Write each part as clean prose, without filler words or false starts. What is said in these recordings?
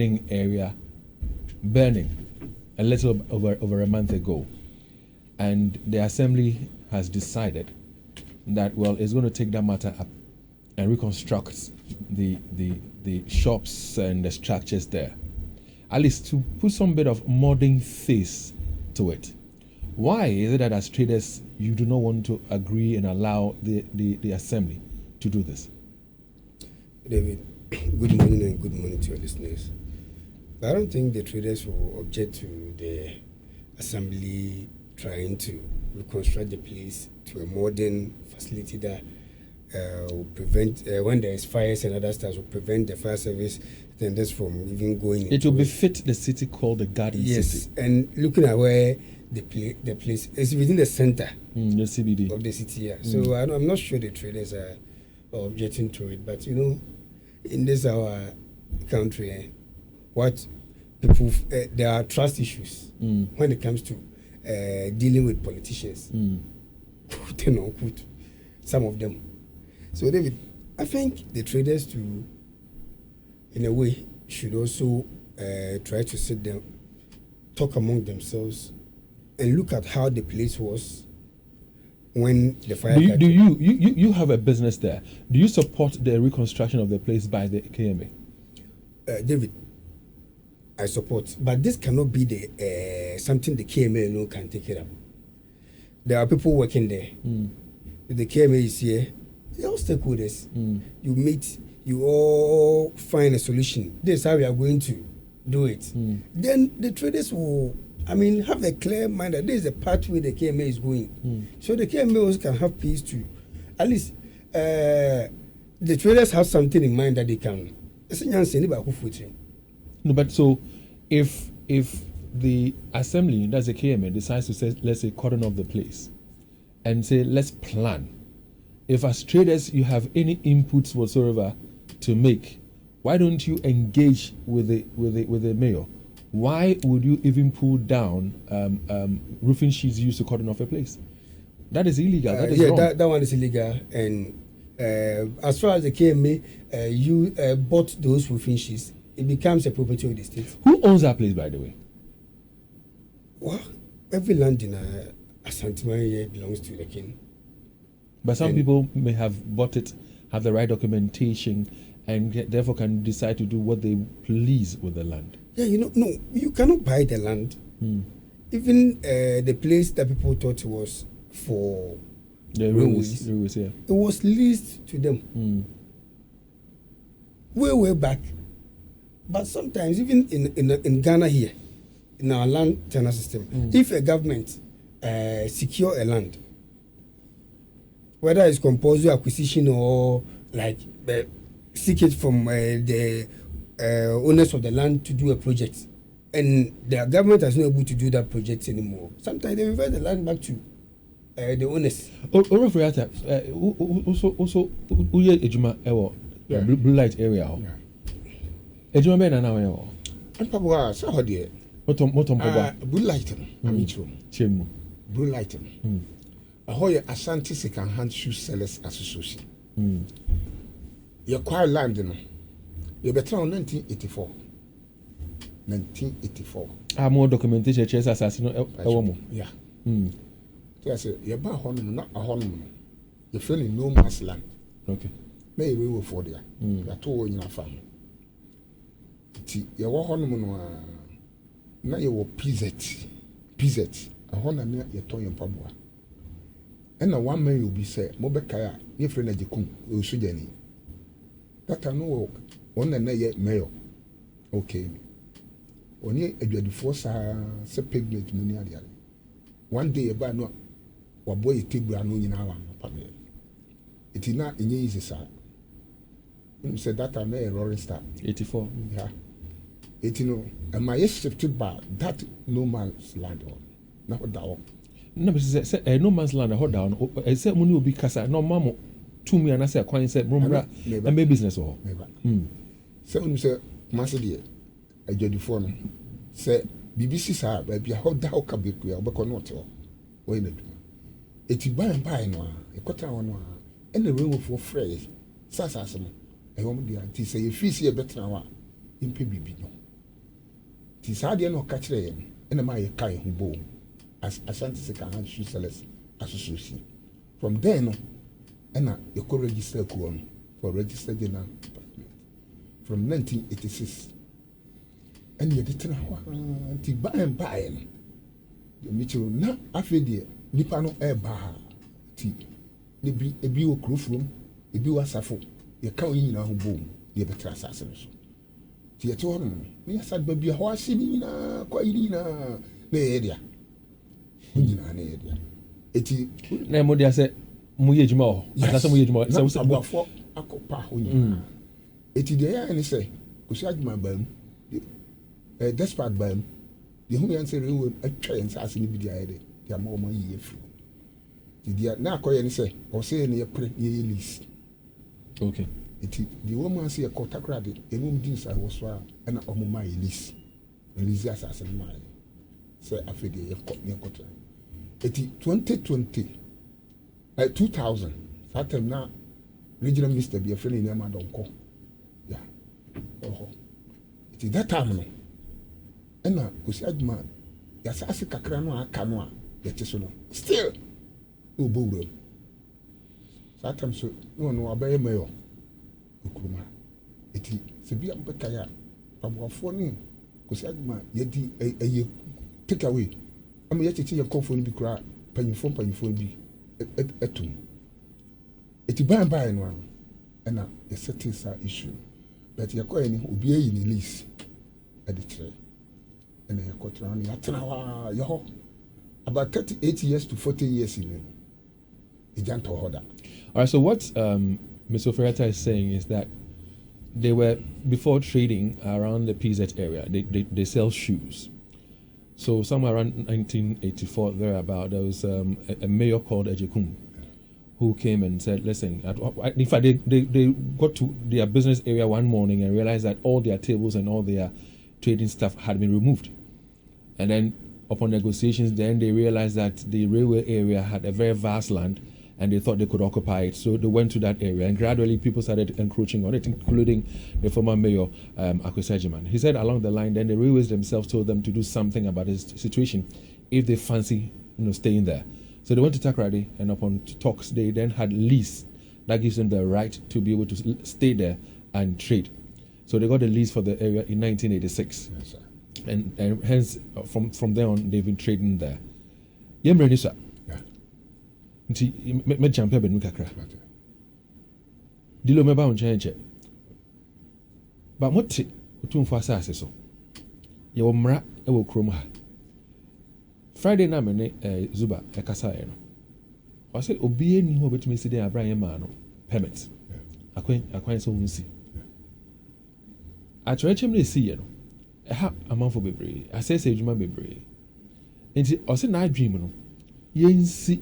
area burning a little over a month ago, and the assembly has decided that, well, it's going to take that matter up and reconstruct the shops and the structures there, at least to put some bit of modern face to it. Why is it that as traders you do not want to agree and allow the assembly to do this? David, good morning and good morning to your listeners. I don't think the traders will object to the assembly trying to reconstruct the place to a modern facility that will prevent, when there is fires and other stuff, will prevent the fire service tenders from even going. It will befit the city called the Garden City. Yes, and looking at where the place is within the center the CBD of the city. Yeah. So I'm not sure the traders are objecting to it, but in this our country, what people there are trust issues when it comes to dealing with politicians, quote and unquote, some of them. So David, I think the traders too, in a way, should also try to sit down, talk among themselves, and look at how the place was when the fire. Do you have a business there? Do you support the reconstruction of the place by the KMA? David, I support, but this cannot be the something the KMA alone can take it up. There are people working there. If the KMA is here, they all stakeholders. You meet, you all find a solution. This is how we are going to do it. Then the traders will, have a clear mind that this is the pathway the KMA is going. So the KMA also can have peace too. At least the traders have something in mind that they can. No, but so if the assembly, that's the KMA, decides to say, let's say, cordon off the place and say, let's plan. If as traders you have any inputs whatsoever to make, why don't you engage with the mayor? Why would you even pull down roofing sheets used to cordon off a place? That is illegal. That is wrong. That one is illegal. And as far as the KMA, you bought those roofing sheets, it becomes a property of the state. Who owns that place, by the way? Well, every land in Asantuma belongs to the king. But some people may have bought it, have the right documentation, and therefore can decide to do what they please with the land. Yeah, no, you cannot buy the land. Even the place that people thought was for the railways, yeah. It was leased to them. Way back. But sometimes, even in Ghana here, in our land tenure system, if a government secure a land, whether it's compulsory acquisition or like seek it from the owners of the land to do a project, and the government is not able to do that project anymore, sometimes they revert the land back to the owners. Also, blue light area. Ejuma be na na wo. Anpabwa sa hodie. Motom blue light no. Chemu. Blue light no. Ahoye Ashanti Second Hand Shoe Sellers Association. You acquire land no. You better on 1984. 1984. More documentation chase assassin ewo mo. Yeah. So I say you ba hono na ahono no. You feel in no man's land. Okay. Na you will for there. You to wo nyina fam. Ti ye wo hono no na ye wo PZ. Ahona na ye ton mpaboa. And one man will be said, Mobekaya, your friend at Jacum, Usujani. That I know one and yet mayor. Okay. Only a good force a pigment money. One day about no, or boy, take brand in our family. It is not in easy, sir. You said that I may a roaring start. 84. Yeah. 80, and my shifted by that no man's land on. Not that one. No, but say no man's land. Hold down. I said money will be casa. No, mama, to me and I said, "Coin said, remember, and maybe business or." So when you say, "Master dear," I do the phone. Say, "BBC sir, baby, how the hell can be clear? But not all. Why not? It's by and by no. A quarter on and the room for phrase. Sasasam. I want the auntie say, if you see a better hour, in PBB no. ti saa deɛ no ɔka kyerɛ yɛn ɛna ma yɛ ka yɛn ho bɔ as Ashanti second hand shoe sellers association from there no ɛna yɛkɔ register kuo no for register general department from 1986 ɛna yɛde tena hɔ nti baeɛ no yɛmɛkyerɛ na afei deɛ nipa no ɛɛbaa ti ebi wɔ kurofurom ebi wɔ asafo yɛka wɔn nyinaa ho bɔ yɛbɛtena asase no so ti yɛte hɔ no ne yɛsa baabi a hɔ ahye ne nyinaa kɔ ayi ne nyinaa na yɛyɛ dea nyinaa na yɛyɛ dea eti na mo de asɛ mo yɛ adwuma wɔ asase mo yɛ adwuma sɛ wosɛ aboafo akɔpa hɔ nyinaa eti deɛ yɛayɛ ne sɛ kɔsi adwuma baa mu despite baa mu deɛ ho yɛn sɛ rewo atwa yɛn asase no bi de ayɛ de deɛ ama wɔn ayi afiri ti deɛ na akɔyɛ ne sɛ ɔsɛ ne yɛpere yɛyɛ lease okay eti deɛ wɔn mu ase yɛ kɔ takora de enum di nsa wɔ so a ɛna wɔn ma yɛ lease asase no ma yɛ sɛ afei deɛ yɛkɔ tena eti 2020 2000 saa time na regional minister bi afei ne nneɛma dɔnkɔ ya ɔhɔ eti that time no ɛna kòsi adwuma yasase kakra no aka no a yɛte so no still no ɔbɔ wura mu saa time so no abɛyɛ mayor okuruma eti sɛ bi abɛka ya aboafoɔ ne kòsi adwuma yɛdi ɛyɛ take away ama yɛkyekye yɛ kɔnfoɔ no bi koraa mpanyinfoɔ bi ɛtum eti ban no ano ɛna yɛsɛte saa issue but yɛkɔɛ ni obi ayi ne lease ɛde kyerɛ ɛna yɛkɔtena no yɛatena hɔ yɛhɔ about 38 years to 40 years in ɛgya ntɔ hɔ da. All right, so what Mr. Ferretta is saying is that they were before trading around the PZ area. They sell shoes. So somewhere around 1984 thereabout, there was a mayor called Ejekum who came and said, listen, in fact, they got to their business area one morning and realized that all their tables and all their trading stuff had been removed. And then upon negotiations, then they realized that the railway area had a very vast land and they thought they could occupy it. So they went to that area and gradually people started encroaching on it, including the former mayor, Akwesajiman. He said along the line, then the railways themselves told them to do something about this situation if they fancy staying there. So they went to Takoradi, and upon talks, they then had lease that gives them the right to be able to stay there and trade. So they got a lease for the area in 1986. Yes, sir. And hence, from there on, they've been trading there. Yemre Nisa. Nti me champion ben kakra. Dilo me ba on change. Ba mote otumfo asase so. Ye wo mra e wo krom ha. Friday na me ne Zuba e kasa e no. O se obi eni ho betumi si dey abran ye ma no permit. Akwan so hunsi. A churchem le si ye no. E ha amanfo bebre. Asese adwuma bebre. Nti o se na adwim no. Yensi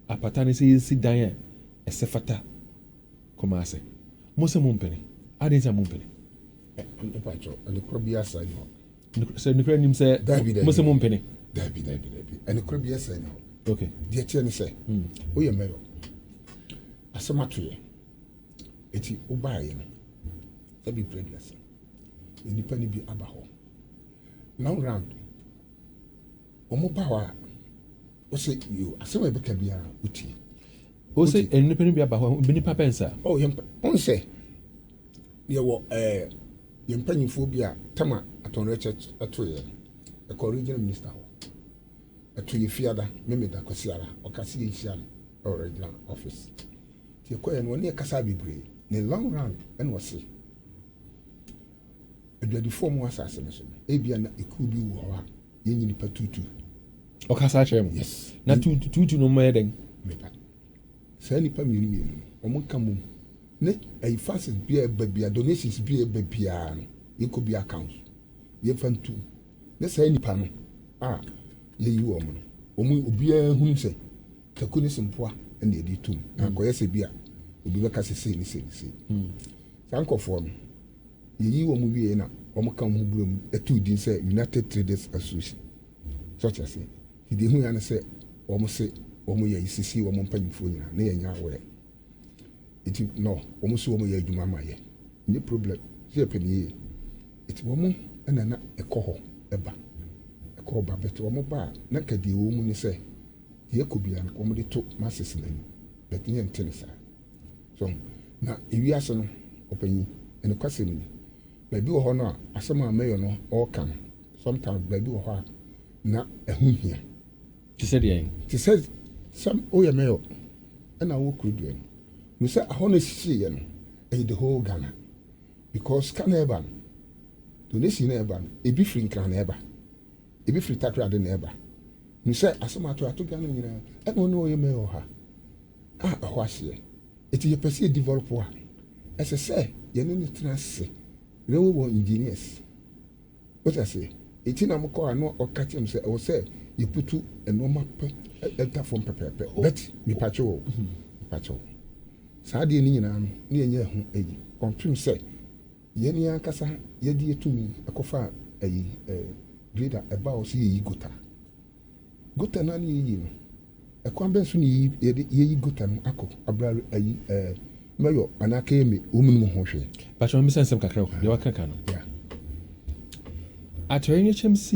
apata ne sɛ yɛsi dan a ɛsɛ fata kɔma ase mo sɛ mo mpene ade nsa mo mpene mpatsɔ ɛnukura bi asa ni hɔ sɛ nukura nim sɛ mo sɛ mo mpene dabi ɛnukura bi asa ni hɔ okay deɛ kyerɛ ne sɛ woyɛ mɛyɔ asɛm ato yɛ eti wobaa yɛ no sɛ bi pere bi asa nipa ni bi aba hɔ now round wɔn ba hɔ a wose yo asɛm a ɛbɛka biara wotie wose nipa no bi aba hɔ nipa pɛnsa on sɛ yɛwɔ yɛn mpanyinfoɔ bi a tama atɔnrɛ kyɛ ɛto yɛ ɛkɔ regional minister hɔ ɛto yɛ fiada memeda kɔsiara ɔkase yɛ nhyia no ɛwɔ regional office ti ɛkɔ yɛ no ɔne ɛkasa bebree ne long run ɛna ɔse aduadifoɔ mu asase no so no ebia na ekuo bi wɔ hɔ a yɛnyi nipa tutu ɔkasa kyerɛ mu yes na tutu no mmayɛ dɛn mepa saa nipa mmienu no ɔmo nka mu ne ɛyi fases bi a ɛba bia donations bi a ɛba biara no yɛkɔ bi account yɛfa ntu ne saa nipa no a yɛyi wɔn no ɔmo obiara hu sɛ tako ne simpoa ɛna yɛde tum na akɔyɛ sɛ bi a obi bɛka sɛ sei ne sei saa nkɔfoɔ no yɛyi wɔn wie na ɔmo ka ho buro mu ɛtu din sɛ United Traders Association such as the hu yana sɛ wɔn se wɔn yɛ sisi wɔn mpanyinfoɔ nyinaa ne yɛ nya awɔrɛ eti no wɔn so wɔn yɛ adwuma ma yɛ nye problem sɛ yɛ pɛni yɛ eti wɔn ɛna na ɛkɔ hɔ ɛba bɛtɛ wɔn ba a na kɛdeɛ wɔn mu ni sɛ deɛ kɔ bia no wɔn de to masses n'anim bɛtɛ yɛn nte ne saa so na ewiase no ɔpanyin ɛna kwasɛm ni baabi wɔ hɔ no a asɛm a mɛyɛ no ɔɔka no sometimes baabi wɔ hɔ a na ɛho hia te sɛ deɛ te sɛ sɛm ɔyɛ mɛyɛ ɛna wɔ kuro dua no no sɛ ahɔ no esisi yɛ no ɛyɛ the whole Ghana because Ghana ɛba no donation na ɛba no ebi firi nkran na ɛba ebi firi takrade na ɛba no sɛ asɛm ato Ghana nyinaa ɛna ɔno ɔyɛ mɛyɛ wɔ ha a ɛhɔ ahyeɛ eti yɛ pɛ sɛ yɛ develop a ɛsɛ sɛ yɛne ne tena ase railway engineers what I say eti na mo kɔ a no ɔka kyerɛ m sɛ ɛwɔ sɛ yɛputu ɛnɔɔma pɛ ɛda fam pɛpɛɛpɛ bɛt mipatwa wɔ saa deɛ ne nyinaa no ne yɛnyɛ ɛho ayi kɔntwem sɛ yɛne ankasa yɛde yɛtumi ɛkɔfa ayi grader ɛba wɔ sɛ yɛyi gota na ne yɛyi no ɛkwan bɛn so ne yɛyi gota no akɔ abra ayi mɛyɔ anaa KMA wɔn mu ho hwɛ patwa mbisa nsɛm kakra deɛ wakaka no atɔre nyɛ kyɛm si